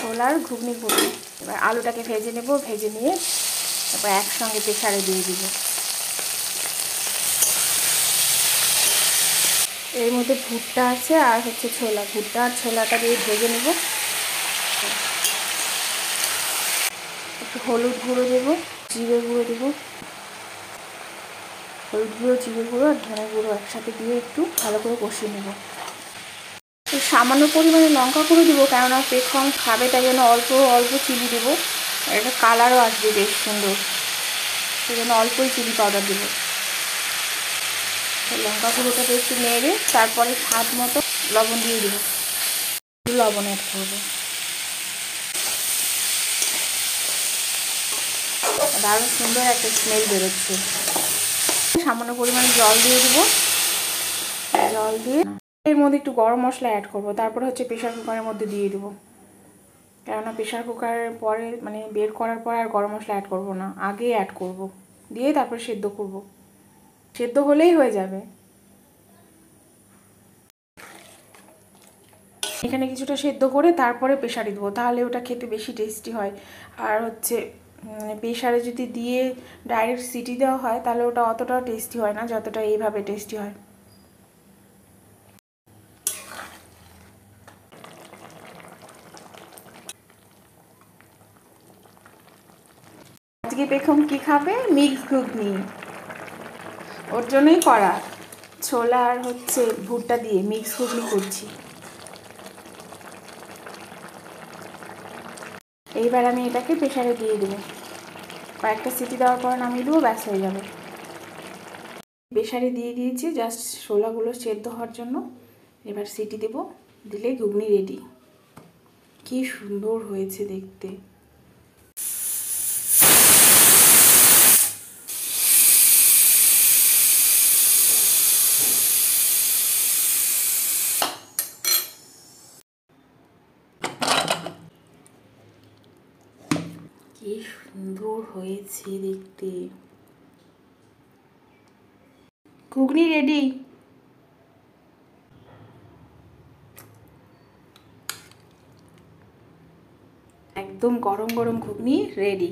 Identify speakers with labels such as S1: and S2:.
S1: ছোলার ঘুগনি করবো। এবার আলুটাকে ভেজে নেব, ভেজে নিয়ে তারপর একসঙ্গে প্রেসারে দিয়ে দিব। এর মধ্যে ভুট্টা আছে আর হচ্ছে ছোলা, ভুট্টা আর ছোলাটা দিয়ে ভেজে নেব। একটু হলুদ গুঁড়ো দেবো, জিরে গুঁড়ো দেবো, হলুদ গুঁড়ো, জিরে গুঁড়ো আর ধনে গুঁড়ো একসাথে দিয়ে একটু ভালো করে কষিয়ে নেব। সামান্য পরিমাণে লঙ্কা গুঁড়ো দেবো, কেননা পেখম খাবে, তাই জন্য অল্প অল্প চিলি দেবো। আর একটা কালারও আসবে বেশ সুন্দর, সেই জন্য অল্পই চিলি পাউডার দেবো। লঙ্কা গুঁড়োটাকে একটু নেড়ে তারপরে স্বাদ মতো লবণ দিয়ে দেবো, একটু লবণ অ্যাড করবো। দারুণ সুন্দর একটা স্মেল বেরোচ্ছে। সামান্য পরিমাণে জল দিয়ে দেবো, জল দিয়ে এর মধ্যে একটু গরম মশলা অ্যাড করবো। তারপরে হচ্ছে প্রেশার কুকারের মধ্যে দিয়ে দেবো, কেননা প্রেশার কুকারের পরে মানে বের করার পর আর গরম মশলা অ্যাড করবো না, আগেই অ্যাড করব, দিয়ে তারপর সেদ্ধ করব। সেদ্ধ হলেই হয়ে যাবে। এখানে কিছুটা সেদ্ধ করে তারপরে প্রেশারে দেবো, তাহলে ওটা খেতে বেশি টেস্টি হয়। আর হচ্ছে প্রেশারে যদি দিয়ে ডাইরেক্ট সিটি দেওয়া হয় তাহলে ওটা অতটা টেস্টি হয় না যতটা এইভাবে টেস্টি হয়। আজকে পেখম কি খাবে? মিক্স ঘুগনি, ওর জন্যই করা। ছোলা আর হচ্ছে ভুট্টা দিয়ে মিক্স ঘুগনি করছি। এইবার আমি এটাকে প্রেশারে দিয়ে দেবো, কয়েকটা সিটি দেওয়ার পর নামিয়ে দেবো, ব্যাস হয়ে যাবে। প্রেশারে দিয়ে দিয়েছি জাস্ট ছোলাগুলো সেদ্ধ হওয়ার জন্য। এবার সিটি দেবো, দিলে ঘুগনি রেডি। কি সুন্দর হয়েছে দেখতে। কি সুন্দর হয়েছে দেখতে। ঘুগনি রেডি। একদম গরম গরম ঘুগনি রেডি।